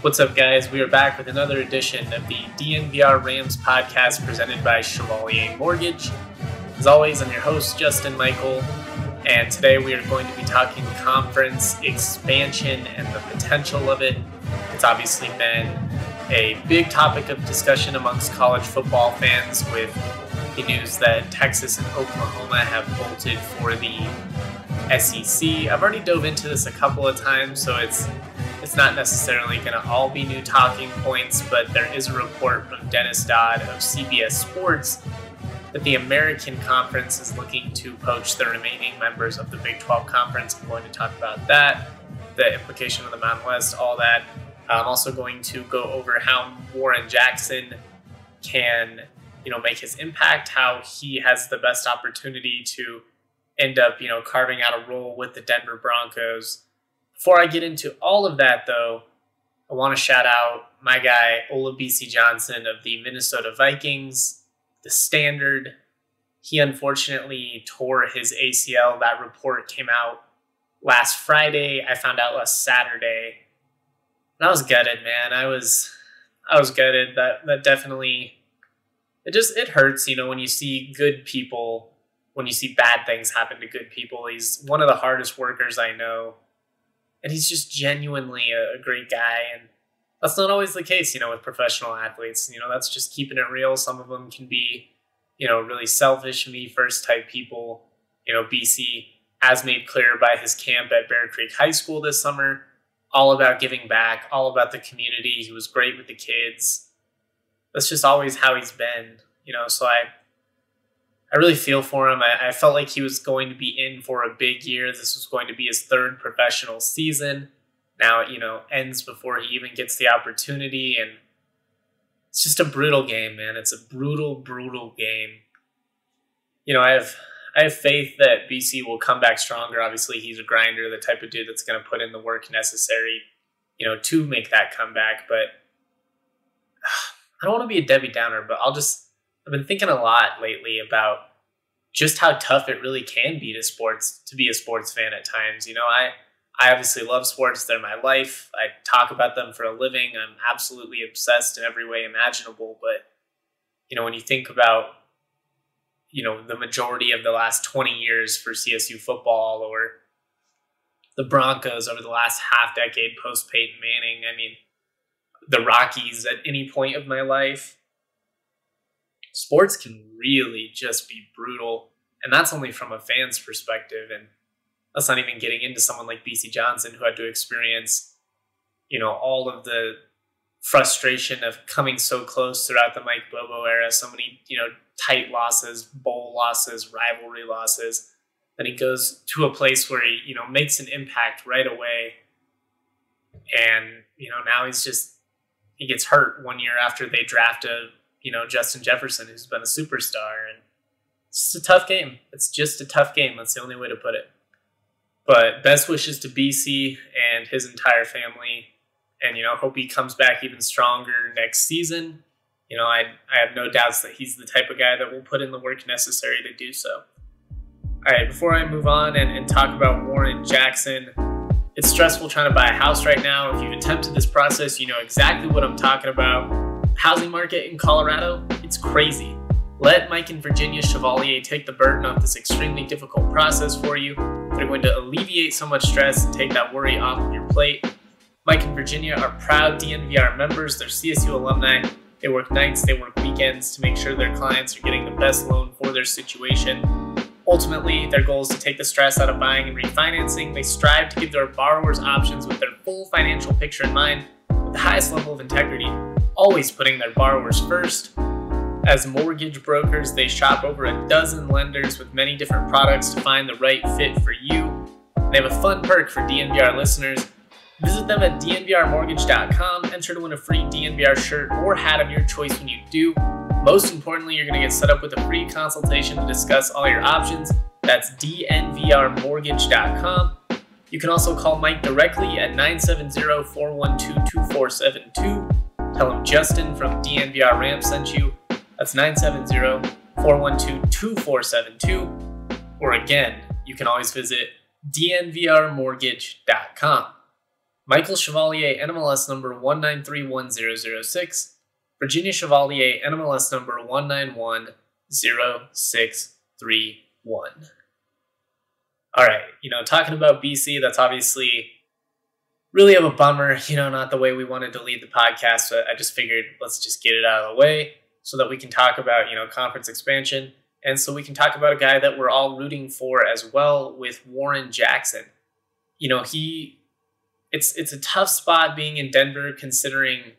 What's up, guys? We are back with another edition of the DNVR Rams podcast presented by Chevalier Mortgage. As always, I'm your host, Justin Michael, and today we are going to be talking conference expansion and the potential of it. It's obviously been a big topic of discussion amongst college football fans with the news that Texas and Oklahoma have bolted for the SEC. I've already dove into this a couple of times, so it's not necessarily going to all be new talking points, but there is a report from Dennis Dodd of CBS Sports that the American Conference is looking to poach the remaining members of the Big 12 Conference. I'm going to talk about that, the implication of the Mountain West, all that. I'm also going to go over how Warren Jackson can, make his impact, how he has the best opportunity to end up, carving out a role with the Denver Broncos. Before I get into all of that, though, I want to shout out my guy, Olabisi Johnson of the Minnesota Vikings, the Standard. He unfortunately tore his ACL. That report came out last Friday. I found out last Saturday. And I was gutted, man. I was gutted. That definitely, it hurts, when you see good people, when you see bad things happen to good people. He's one of the hardest workers I know. And he's just genuinely a great guy. And that's not always the case, with professional athletes. That's just keeping it real. Some of them can be, really selfish, me first type people. BC, as made clear by his camp at Bear Creek High School this summer, all about giving back, all about the community. He was great with the kids. That's just always how he's been, so I really feel for him. I felt like he was going to be in for a big year. This was going to be his third professional season. Now, ends before he even gets the opportunity. And it's just a brutal game, man. It's a brutal, brutal game. I have faith that BC will come back stronger. Obviously, he's a grinder, the type of dude that's going to put in the work necessary, to make that comeback. But I don't want to be a Debbie Downer, but I've been thinking a lot lately about just how tough it really can be to be a sports fan at times. I obviously love sports. They're my life. I talk about them for a living. I'm absolutely obsessed in every way imaginable. But, when you think about, the majority of the last 20 years for CSU football or the Broncos over the last half decade post Peyton Manning, the Rockies at any point of my life, sports can really just be brutal, and that's only from a fan's perspective. And that's not even getting into someone like BC Johnson, who had to experience, all of the frustration of coming so close throughout the Mike Bobo era, so many, tight losses, bowl losses, rivalry losses. Then he goes to a place where he, makes an impact right away. And, now he gets hurt 1 year after they draft Justin Jefferson, who's been a superstar. And it's just a tough game. It's just a tough game. That's the only way to put it. But best wishes to BC and his entire family. And, hope he comes back even stronger next season. I have no doubts that he's the type of guy that will put in the work necessary to do so. All right, before I move on and talk about Warren Jackson, it's stressful trying to buy a house right now. If you've attempted this process, you know exactly what I'm talking about. Housing market in Colorado, it's crazy. Let Mike and Virginia Chevalier take the burden off this extremely difficult process for you. They're going to alleviate so much stress and take that worry off of your plate. Mike and Virginia are proud DNVR members. They're CSU alumni. They work nights, they work weekends to make sure their clients are getting the best loan for their situation. Ultimately, their goal is to take the stress out of buying and refinancing. They strive to give their borrowers options with their full financial picture in mind, with the highest level of integrity, always putting their borrowers first. As mortgage brokers, they shop over a dozen lenders with many different products to find the right fit for you. They have a fun perk for DNVR listeners. Visit them at dnvrmortgage.com, enter to win a free DNVR shirt or hat of your choice when you do. Most importantly, you're going to get set up with a free consultation to discuss all your options. That's dnvrmortgage.com. You can also call Mike directly at 970-412-2472. Tell him Justin from DNVR Ram sent you. That's 970-412-2472. Or again, you can always visit dnvrmortgage.com. Michael Chevalier, NMLS number 1931006. Virginia Chevalier, NMLS number 1910631. All right, talking about BC, that's obviously really of a bummer, not the way we wanted to lead the podcast, but I just figured let's just get it out of the way so that we can talk about, conference expansion, and so we can talk about a guy that we're all rooting for as well with Warren Jackson. It's a tough spot being in Denver considering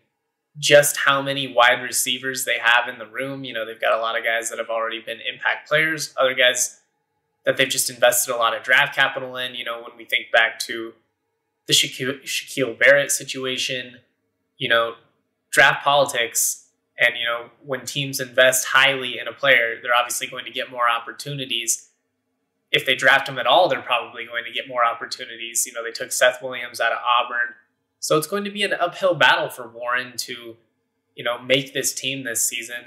just how many wide receivers they have in the room. They've got a lot of guys that have already been impact players, other guys that they've just invested a lot of draft capital in. When we think back to the Shaquille Barrett situation, draft politics, and, when teams invest highly in a player, they're obviously going to get more opportunities. If they draft him at all, they're probably going to get more opportunities. They took Seth Williams out of Auburn. So it's going to be an uphill battle for Warren to, make this team this season.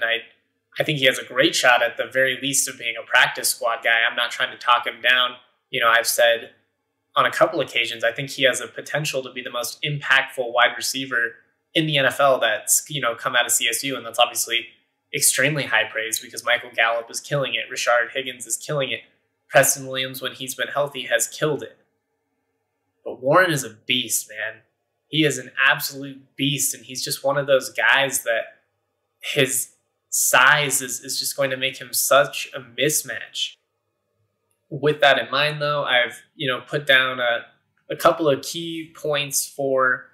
I think he has a great shot at the very least of being a practice squad guy. I'm not trying to talk him down. I've said on a couple occasions, I think he has a potential to be the most impactful wide receiver in the NFL that's, come out of CSU. And that's obviously extremely high praise because Michael Gallup is killing it. Rashard Higgins is killing it. Preston Williams, when he's been healthy, has killed it. But Warren is a beast, man. He is an absolute beast, and he's just one of those guys that his size is just going to make him such a mismatch. With that in mind, though, I've put down a couple of key points for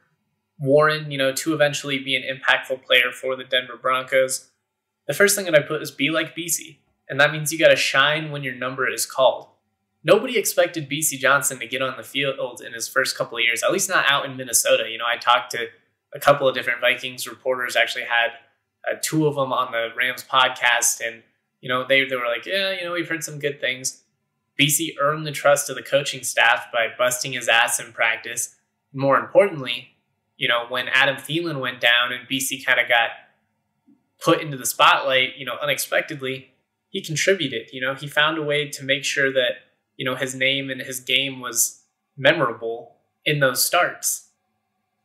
Warren, to eventually be an impactful player for the Denver Broncos. The first thing that I put is be like BC. And that means you got to shine when your number is called. Nobody expected BC Johnson to get on the field in his first couple of years, at least not out in Minnesota. I talked to a couple of different Vikings reporters, actually had two of them on the Rams podcast, and, they were like, yeah, we've heard some good things. BC earned the trust of the coaching staff by busting his ass in practice. More importantly, when Adam Thielen went down and BC kind of got put into the spotlight, unexpectedly, he contributed. He found a way to make sure that, his name and his game was memorable in those starts.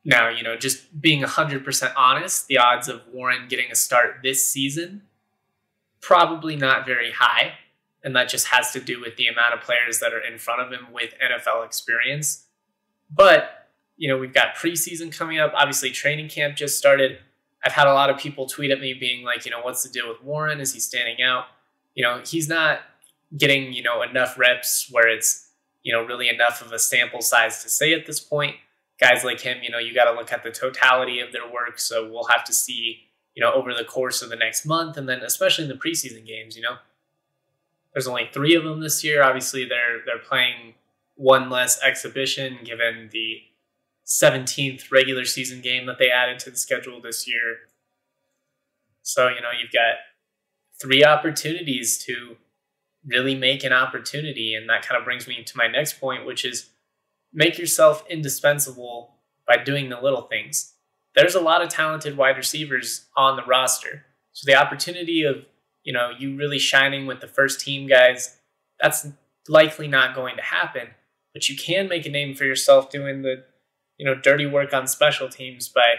Now, just being 100% honest, the odds of Warren getting a start this season, probably not very high. And that just has to do with the amount of players that are in front of him with NFL experience. But, we've got preseason coming up. Obviously, training camp just started. I've had a lot of people tweet at me being like, what's the deal with Warren? Is he standing out? He's not getting, enough reps where it's, really enough of a sample size to say at this point. Guys like him, you got to look at the totality of their work. So we'll have to see, over the course of the next month. And then especially in the preseason games, there's only 3 of them this year. Obviously, they're playing one less exhibition given the 17th regular season game that they added to the schedule this year. So, you've got 3 opportunities to really make an opportunity. And that kind of brings me to my next point, which is make yourself indispensable by doing the little things. There's a lot of talented wide receivers on the roster. So the opportunity of, you really shining with the first team guys, that's likely not going to happen. But you can make a name for yourself doing the, dirty work on special teams by,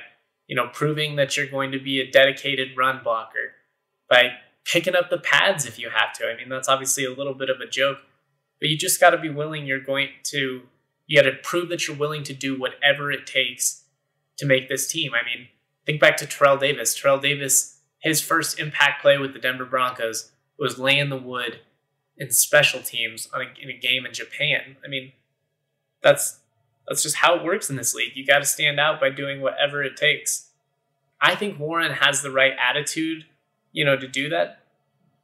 proving that you're going to be a dedicated run blocker, by picking up the pads if you have to. I mean, that's obviously a little bit of a joke, but you just got to be willing. You got to prove that you're willing to do whatever it takes to make this team. I mean, think back to Terrell Davis. Terrell Davis, his first impact play with the Denver Broncos was laying the wood in special teams in a game in Japan. I mean, that's just how it works in this league. You got to stand out by doing whatever it takes. I think Warren has the right attitude, to do that.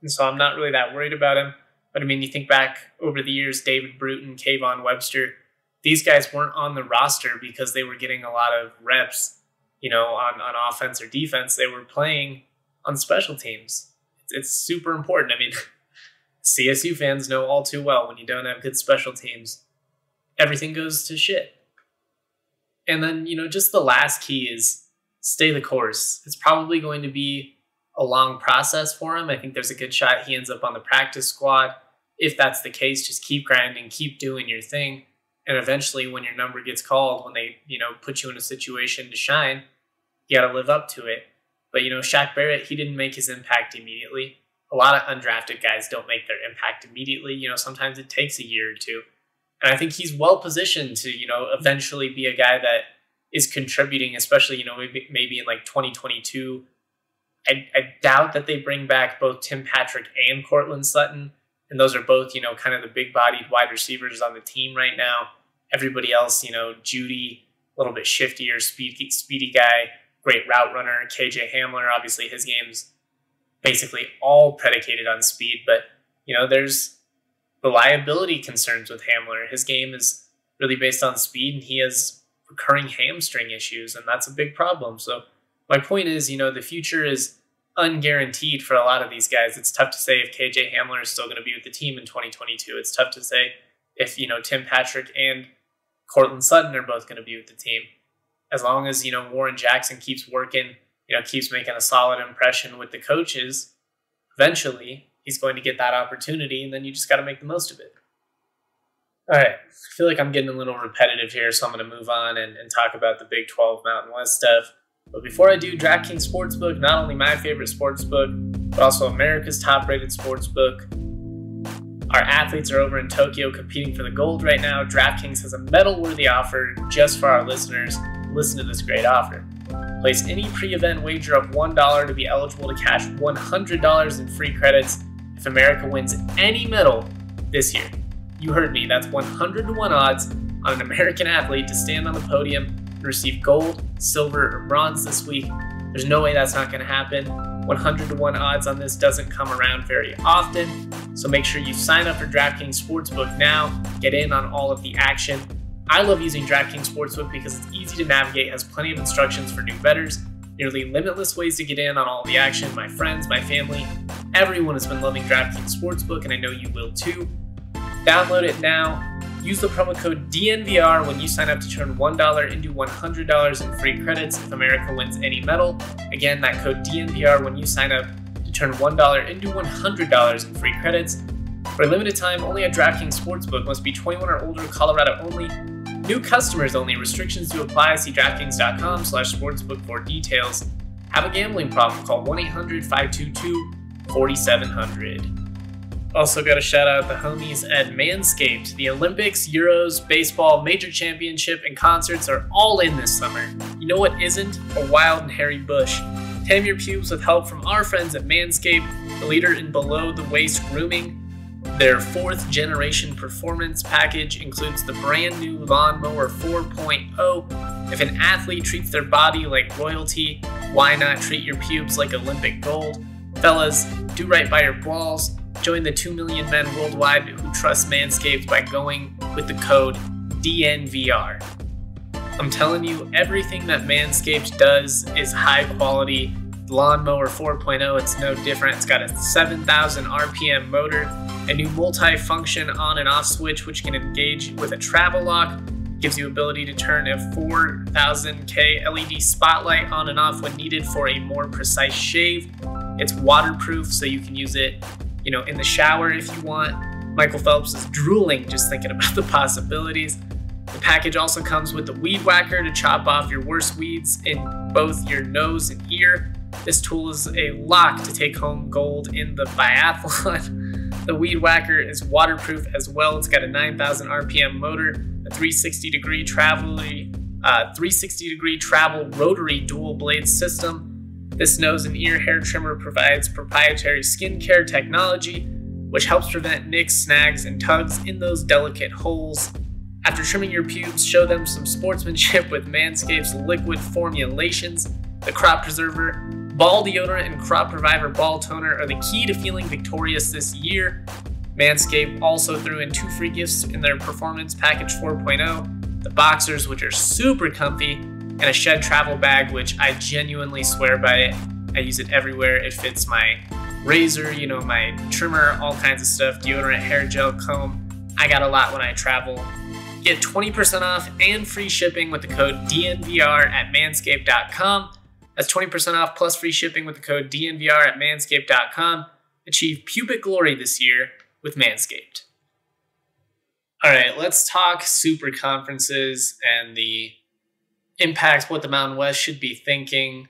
And so I'm not really that worried about him. But I mean, you think back over the years, David Bruton, Kayvon Webster, these guys weren't on the roster because they were getting a lot of reps, on offense or defense. They were playing on special teams. It's super important. I mean, CSU fans know all too well when you don't have good special teams, everything goes to shit. And then, just the last key is stay the course. It's probably going to be a long process for him. I think there's a good shot he ends up on the practice squad. If that's the case, just keep grinding, keep doing your thing. And eventually when your number gets called, when they, put you in a situation to shine, you got to live up to it. But, Shaq Barrett, he didn't make his impact immediately. A lot of undrafted guys don't make their impact immediately. Sometimes it takes a year or two. And I think he's well positioned to, eventually be a guy that is contributing, especially, maybe in like 2022. I doubt that they bring back both Tim Patrick and Cortland Sutton. And those are both, kind of the big-bodied wide receivers on the team right now. Everybody else, Judy, a little bit shiftier, speedy guy, great route runner. KJ Hamler, obviously his game's basically all predicated on speed. But, there's reliability concerns with Hamler. His game is really based on speed, and he has recurring hamstring issues, and that's a big problem. So my point is, the future is unguaranteed for a lot of these guys. It's tough to say if KJ Hamler is still going to be with the team in 2022. It's tough to say if, Tim Patrick and Cortland Sutton are both going to be with the team. As long as, Warren Jackson keeps working, keeps making a solid impression with the coaches, eventually he's going to get that opportunity, and then you just got to make the most of it. All right, I feel like I'm getting a little repetitive here, so I'm going to move on and talk about the Big 12 Mountain West stuff. But before I do, DraftKings Sportsbook, not only my favorite sportsbook, but also America's top-rated sportsbook. Our athletes are over in Tokyo competing for the gold right now. DraftKings has a medal-worthy offer just for our listeners. Listen to this great offer. Place any pre-event wager of $1 to be eligible to cash $100 in free credits if America wins any medal this year. You heard me, that's 100 to 1 odds on an American athlete to stand on the podium and receive gold, silver, or bronze this week. There's no way that's not going to happen. 100 to 1 odds on this doesn't come around very often, so make sure you sign up for DraftKings Sportsbook now. Get in on all of the action. I love using DraftKings Sportsbook because it's easy to navigate, has plenty of instructions for new bettors, nearly limitless ways to get in on all the action. My friends, my family, everyone has been loving DraftKings Sportsbook, and I know you will too. Download it now. Use the promo code DNVR when you sign up to turn $1 into $100 in free credits if America wins any medal. Again, that code DNVR when you sign up to turn $1 into $100 in free credits. For a limited time, only at DraftKings Sportsbook. Must be 21 or older, Colorado only. New customers only. Restrictions to apply. See DraftKings.com/sportsbook for details. Have a gambling problem? Call 1-800-522-4700. Also got to shout out the homies at Manscaped. The Olympics, Euros, baseball, major championship, and concerts are all in this summer. You know what isn't? A wild and hairy bush. Tame your pubes with help from our friends at Manscaped, the leader in below-the-waist grooming. Their 4th generation performance package includes the brand new Lawnmower 4.0. If an athlete treats their body like royalty, why not treat your pubes like Olympic gold? Fellas, do right by your balls. Join the 2 million men worldwide who trust Manscaped by going with the code DNVR. I'm telling you, everything that Manscaped does is high quality. Lawnmower 4.0, it's no different. It's got a 7,000 RPM motor, a new multi-function on and off switch which can engage with a travel lock, gives you ability to turn a 4000K LED spotlight on and off when needed for a more precise shave. It's waterproof, so you can use it in the shower if you want. Michael Phelps is drooling just thinking about the possibilities. The package also comes with the Weed Whacker to chop off your worst weeds in both your nose and ear. This tool is a lock to take home gold in the biathlon. The Weed Whacker is waterproof as well. It's got a 9,000 RPM motor, a 360-degree travel rotary dual blade system. This nose and ear hair trimmer provides proprietary skincare technology, which helps prevent nicks, snags, and tugs in those delicate holes. After trimming your pubes, show them some sportsmanship with Manscaped's liquid formulations. The Crop Preserver, Ball Deodorant, and Crop Reviver Ball Toner are the key to feeling victorious this year. Manscaped also threw in 2 free gifts in their Performance Package 4.0, the Boxers, which are super comfy, and a Shed travel bag, which I genuinely swear by it. I use it everywhere. It fits my razor, my trimmer, all kinds of stuff, deodorant, hair gel, comb. I got a lot when I travel. Get 20% off and free shipping with the code DNVR at manscaped.com. That's 20% off plus free shipping with the code DNVR at manscaped.com. Achieve pubic glory this year with Manscaped. All right, let's talk super conferences and the impact, what the Mountain West should be thinking.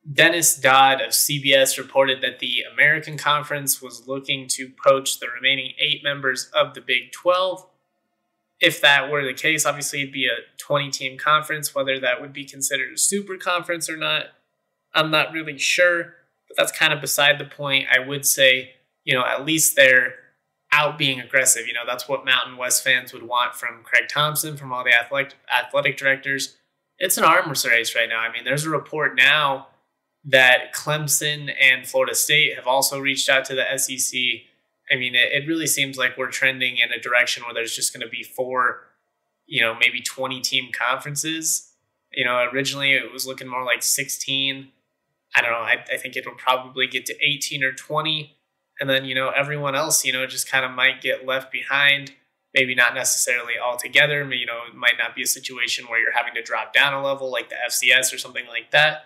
Dennis Dodd of CBS reported that the American Conference was looking to poach the remaining 8 members of the Big 12. If that were the case, obviously it'd be a 20-team conference. Whether that would be considered a super conference or not, I'm not really sure, but that's kind of beside the point. I would say, at least they're out being aggressive. That's what Mountain West fans would want from Craig Thompson, from all the athletic directors. It's an arms race right now. I mean, there's a report now that Clemson and Florida State have also reached out to the SEC. I mean, it really seems like we're trending in a direction where there's just going to be 4, maybe 20-team conferences. Originally it was looking more like 16. I don't know. I think it'll probably get to 18 or 20. And then, everyone else, just kind of might get left behind. Maybe not necessarily altogether. It might not be a situation where you're having to drop down a level like the FCS or something like that.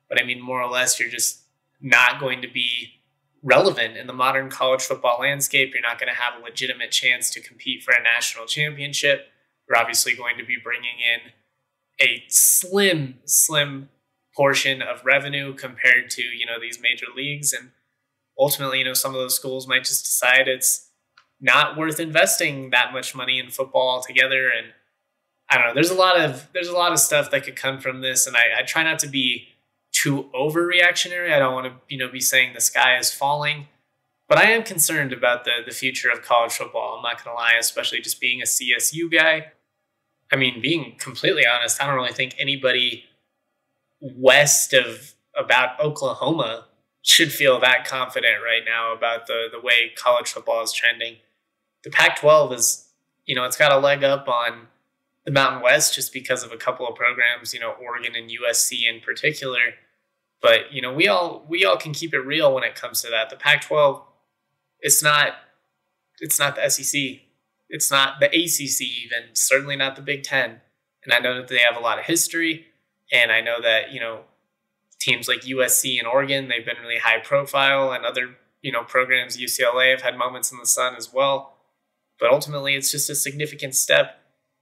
But I mean, more or less, you're just not going to be relevant in the modern college football landscape. You're not going to have a legitimate chance to compete for a national championship. You're obviously going to be bringing in a slim portion of revenue compared to, these major leagues. And ultimately, some of those schools might just decide it's not worth investing that much money in football altogether. And I don't know, there's a lot of stuff that could come from this. And I try not to be too overreactionary. I don't want to, be saying the sky is falling, but I am concerned about the future of college football. I'm not going to lie, especially just being a CSU guy. I mean, being completely honest, I don't really think anybody west of about Oklahoma should feel that confident right now about the way college football is trending. The Pac-12 is, it's got a leg up on the Mountain West just because of a couple of programs, Oregon and USC in particular. But, we all can keep it real when it comes to that. The Pac-12, it's not the SEC. It's not the ACC even, certainly not the Big Ten. And I know that they have a lot of history. And I know that, teams like USC and Oregon, they've been really high profile, and other, programs, UCLA, have had moments in the sun as well. But ultimately, it's just a significant step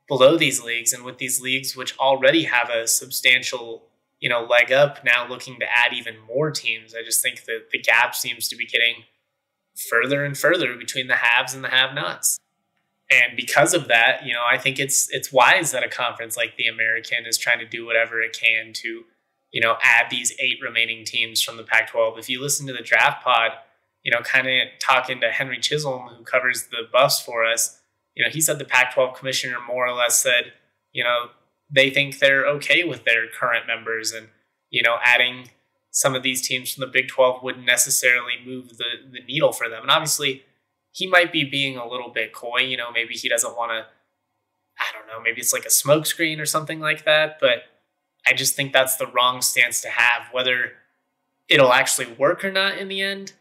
below these leagues. And with these leagues, which already have a substantial, leg up, now looking to add even more teams, I just think that the gap seems to be getting further and further between the haves and the have-nots. And because of that, I think it's wise that a conference like the American is trying to do whatever it can to, add these 8 remaining teams from the Pac-12. If you listen to the draft pod, kind of talking to Henry Chisholm, who covers the Buffs for us, he said the Pac-12 commissioner more or less said, they think they're okay with their current members, and, adding some of these teams from the Big 12 wouldn't necessarily move the needle for them. And obviously, he might be being a little bit coy, maybe he doesn't want to, I don't know, maybe it's like a smokescreen or something like that, but I just think that's the wrong stance to have. Whether it'll actually work or not in the end,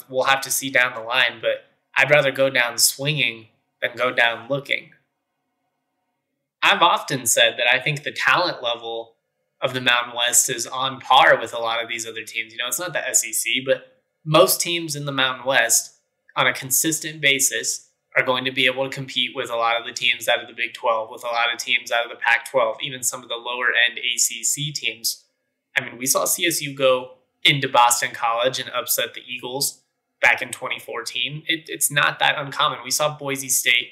we'll have to see down the line, but I'd rather go down swinging than go down looking. I've often said that I think the talent level of the Mountain West is on par with a lot of these other teams. It's not the SEC, but most teams in the Mountain West on a consistent basis are going to be able to compete with a lot of the teams out of the Big 12, with a lot of teams out of the Pac-12, even some of the lower end ACC teams. I mean, we saw CSU go into Boston College and upset the Eagles back in 2014. It's not that uncommon. We saw Boise State,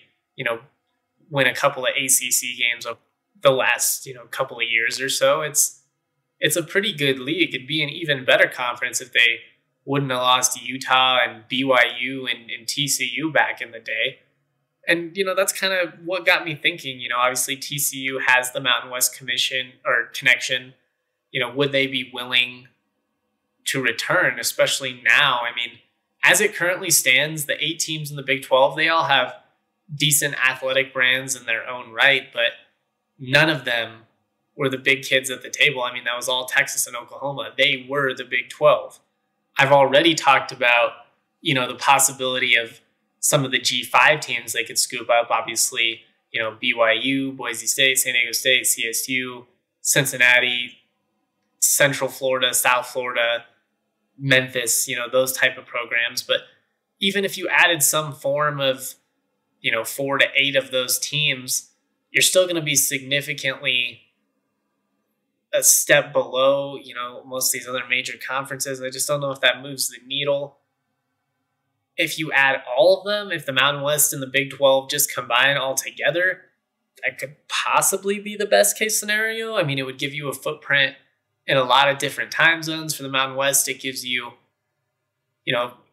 win a couple of ACC games of the last, couple of years or so. It's a pretty good league. It'd be an even better conference if they wouldn't have lost to Utah and BYU and TCU back in the day. And, that's kind of what got me thinking. Obviously TCU has the Mountain West Commission or connection. Would they be willing to return, especially now? I mean, as it currently stands, the 8 teams in the Big 12, they all have decent athletic brands in their own right, but none of them were the big kids at the table. I mean, that was all Texas and Oklahoma. They were the Big 12. I've already talked about, the possibility of some of the G5 teams they could scoop up. Obviously, BYU, Boise State, San Diego State, CSU, Cincinnati, Central Florida, South Florida, Memphis, those type of programs. But even if you added some form of, 4 to 8 of those teams, you're still going to be significantly a step below, most of these other major conferences. I just don't know if that moves the needle. If you add all of them, if the Mountain West and the Big 12 just combine all together, that could possibly be the best case scenario. I mean, it would give you a footprint in a lot of different time zones. For the Mountain West, it gives you,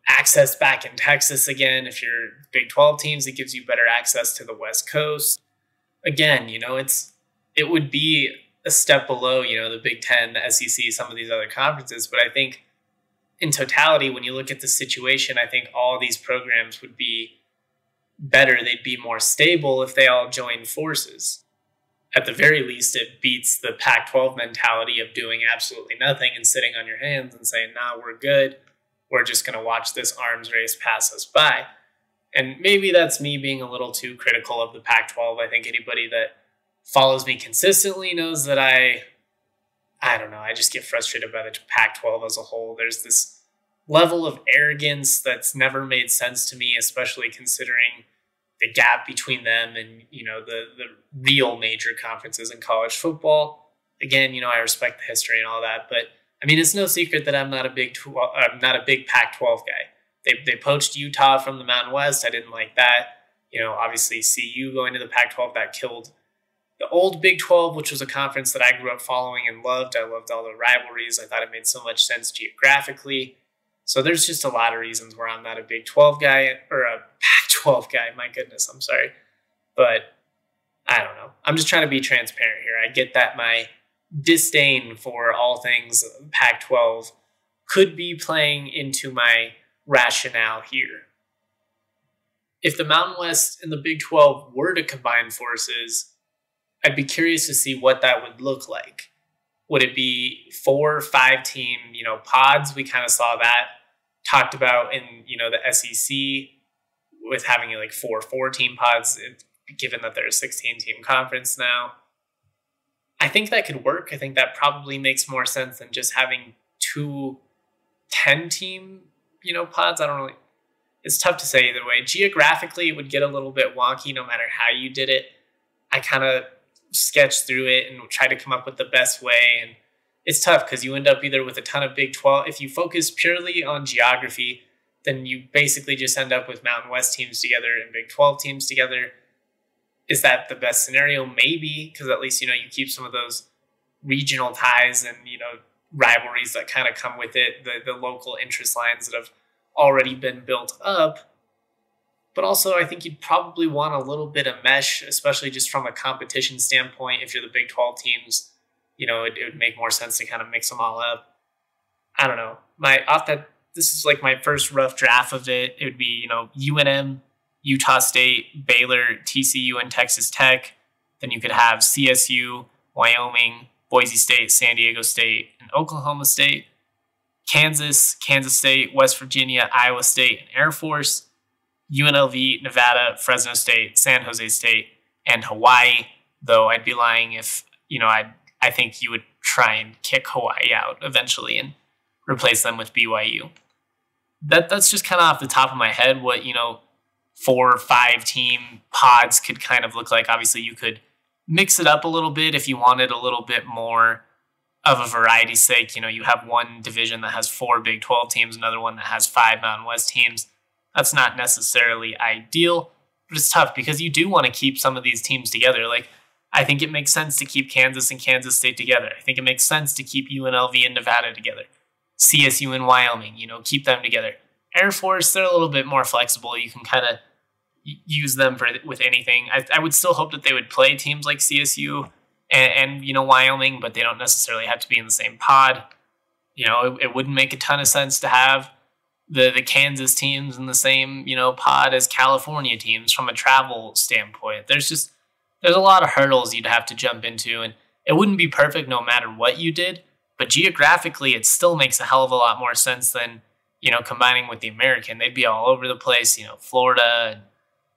access back in Texas again. If you're Big 12 teams, it gives you better access to the West Coast. Again, it would be a step below, the Big 10, the SEC, some of these other conferences. But I think in totality, when you look at the situation, I think all these programs would be better. They'd be more stable if they all joined forces. At the very least, it beats the Pac-12 mentality of doing absolutely nothing and sitting on your hands and saying, nah, we're good. We're just going to watch this arms race pass us by. And maybe that's me being a little too critical of the Pac-12. I think anybody that follows me consistently knows that I don't know, I just get frustrated by the Pac-12 as a whole. There's this level of arrogance that's never made sense to me, especially considering the gap between them and, the real major conferences in college football. Again, I respect the history and all that, but I mean, it's no secret that I'm not a big Pac-12 guy. They poached Utah from the Mountain West. I didn't like that. Obviously CU going to the Pac-12, that killed the old Big 12, which was a conference that I grew up following and loved. I loved all the rivalries. I thought it made so much sense geographically. So there's just a lot of reasons where I'm not a Big 12 guy or a Pac-12 guy. My goodness, I'm sorry. But I don't know. I'm just trying to be transparent here. I get that my disdain for all things Pac-12 could be playing into my rationale here. If the Mountain West and the Big 12 were to combine forces, I'd be curious to see what that would look like. Would it be 4 or 5 team, pods? We kind of saw that talked about in, the SEC with having like 4 team pods, given that they're a 16 team conference now. I think that could work. I think that probably makes more sense than just having 2 10-team, pods. It's tough to say either way. Geographically, it would get a little bit wonky no matter how you did it. I kind of sketched through it and tried to come up with the best way. And it's tough because you end up either with a ton of Big 12. If you focus purely on geography, then you basically just end up with Mountain West teams together and Big 12 teams together. Is that the best scenario? Maybe, because at least, you keep some of those regional ties and, rivalries that kind of come with it, the local interest lines that have already been built up. But also, I think you'd probably want a little bit of mesh, especially just from a competition standpoint. If you're the Big 12 teams, it would make more sense to kind of mix them all up. I don't know. This is like my first rough draft of it. It would be, UNM, Utah State, Baylor, TCU, and Texas Tech. Then you could have CSU, Wyoming, Boise State, San Diego State, and Oklahoma State. Kansas, Kansas State, West Virginia, Iowa State, and Air Force. UNLV, Nevada, Fresno State, San Jose State, and Hawaii. Though I'd be lying if, I think you would try and kick Hawaii out eventually and replace them with BYU. That's just kind of off the top of my head what, 4 or 5 team pods could kind of look like. Obviously, you could mix it up a little bit if you wanted a little bit more of a variety's sake. You have one division that has 4 Big 12 teams, another one that has 5 Mountain West teams. That's not necessarily ideal, but it's tough because you do want to keep some of these teams together. Like, I think it makes sense to keep Kansas and Kansas State together. I think it makes sense to keep UNLV and Nevada together. CSU and Wyoming, keep them together. Air Force, they're a little bit more flexible. You can kind of use them with anything. I would still hope that they would play teams like CSU and Wyoming, but they don't necessarily have to be in the same pod. It wouldn't make a ton of sense to have the Kansas teams in the same, pod as California teams from a travel standpoint. There's a lot of hurdles you'd have to jump into, and it wouldn't be perfect no matter what you did, but geographically it still makes a hell of a lot more sense than, combining with the American. They'd be all over the place, Florida and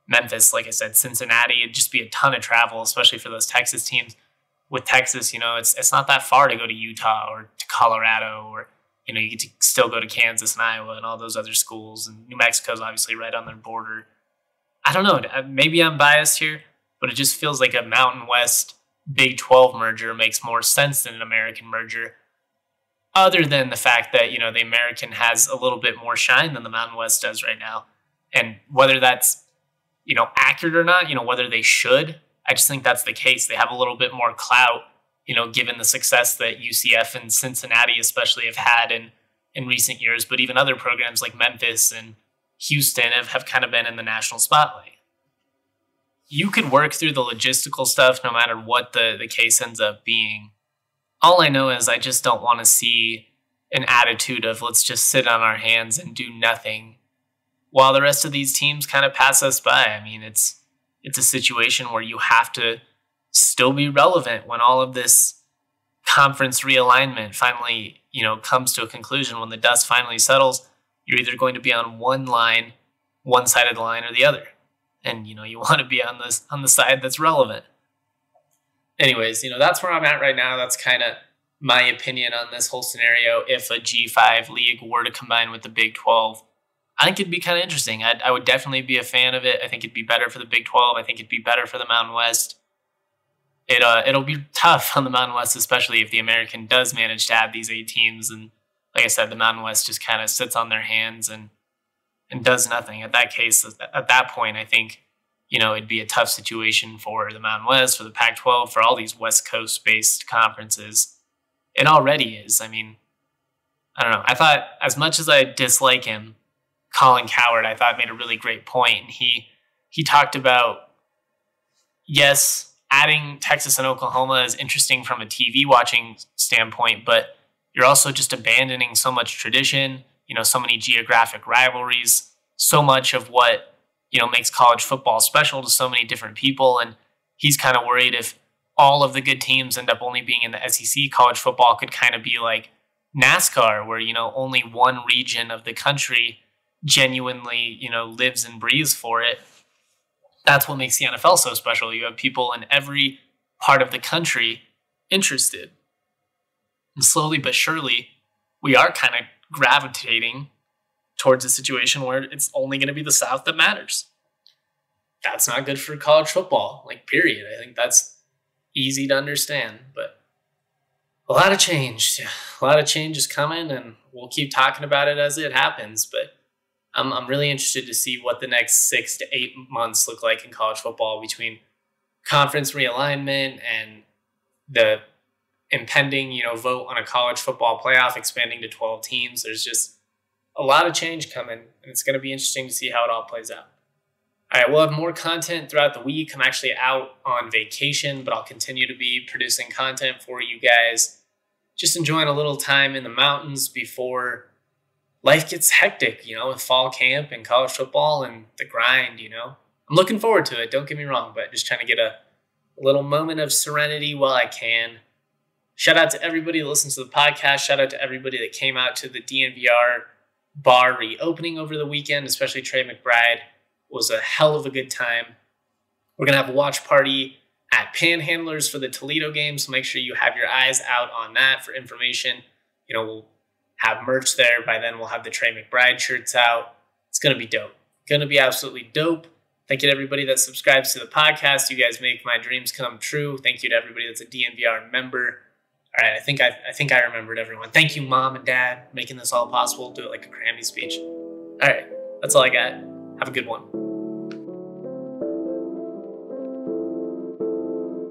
Memphis, like I said, Cincinnati. It'd just be a ton of travel, especially for those Texas teams. With Texas, it's not that far to go to Utah or to Colorado, or, you get to still go to Kansas and Iowa and all those other schools. And New Mexico's obviously right on their border. I don't know, maybe I'm biased here, but it just feels like a Mountain West Big 12 merger makes more sense than an American merger, other than the fact that, the American has a little bit more shine than the Mountain West does right now. And whether that's, accurate or not, whether they should, I just think that's the case. They have a little bit more clout, given the success that UCF and Cincinnati especially have had in recent years, but even other programs like Memphis and Houston have kind of been in the national spotlight. You could work through the logistical stuff no matter what the case ends up being. All I know is I just don't want to see an attitude of let's just sit on our hands and do nothing while the rest of these teams kind of pass us by. I mean, it's a situation where you have to still be relevant when all of this conference realignment finally, comes to a conclusion. When the dust finally settles, you're either going to be on one side of the line, or the other. And, you want to be on the side that's relevant. Anyways, that's where I'm at right now. That's kind of my opinion on this whole scenario. If a G5 league were to combine with the Big 12, I think it'd be kind of interesting. I would definitely be a fan of it. I think it'd be better for the Big 12. I think it'd be better for the Mountain West. It'll be tough on the Mountain West, especially if the American does manage to add these 8 teams. And like I said, the Mountain West just kind of sits on their hands and does nothing. At that point, I think, it'd be a tough situation for the Mountain West, for the Pac-12, for all these West Coast-based conferences. It already is. I mean, I don't know. I thought, as much as I dislike him, Colin Cowherd, I thought made a really great point. And he talked about, yes, adding Texas and Oklahoma is interesting from a TV watching standpoint, but you're also just abandoning so much tradition, so many geographic rivalries, so much of what, makes college football special to so many different people. And he's kind of worried if all of the good teams end up only being in the SEC, college football could kind of be like NASCAR, where, only one region of the country genuinely, lives and breathes for it. That's what makes the NFL so special. You have people in every part of the country interested. And slowly but surely, we are kind of gravitating towards a situation where it's only going to be the South that matters. That's not good for college football, period. I think that's easy to understand, but a lot of change. A lot of change is coming, and we'll keep talking about it as it happens, but I'm really interested to see what the next 6 to 8 months look like in college football between conference realignment and the impending, vote on a college football playoff expanding to 12 teams. There's just a lot of change coming, and it's going to be interesting to see how it all plays out. All right, we'll have more content throughout the week. I'm actually out on vacation, but I'll continue to be producing content for you guys. Just enjoying a little time in the mountains before life gets hectic, with fall camp and college football and the grind, I'm looking forward to it, don't get me wrong, but just trying to get a little moment of serenity while I can. Shout out to everybody that listens to the podcast. Shout out to everybody that came out to the DNVR bar reopening over the weekend, especially Trey McBride. It was a hell of a good time. We're going to have a watch party at Panhandlers for the Toledo game, so make sure you have your eyes out on that for information. We'll have merch there. By then, we'll have the Trey McBride shirts out. It's going to be dope. Going to be absolutely dope. Thank you to everybody that subscribes to the podcast. You guys make my dreams come true. Thank you to everybody that's a DNVR member. All right, I think I remembered everyone. Thank you, Mom and Dad, making this all possible. Do it like a Grammy speech. All right, that's all I got. Have a good one.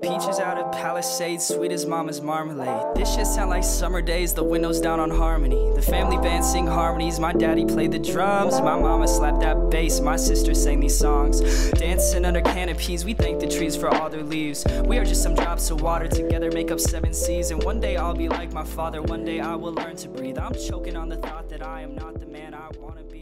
Peaches out of Palisades, sweet as mama's marmalade. This shit sound like summer days, the windows down on Harmony. The family band sing harmonies, my daddy played the drums. My mama slapped that bass, my sister sang these songs. Dancing under canopies, we thank the trees for all their leaves. We are just some drops of water, together make up 7 seas. And one day I'll be like my father, one day I will learn to breathe. I'm choking on the thought that I am not the man I wanna be.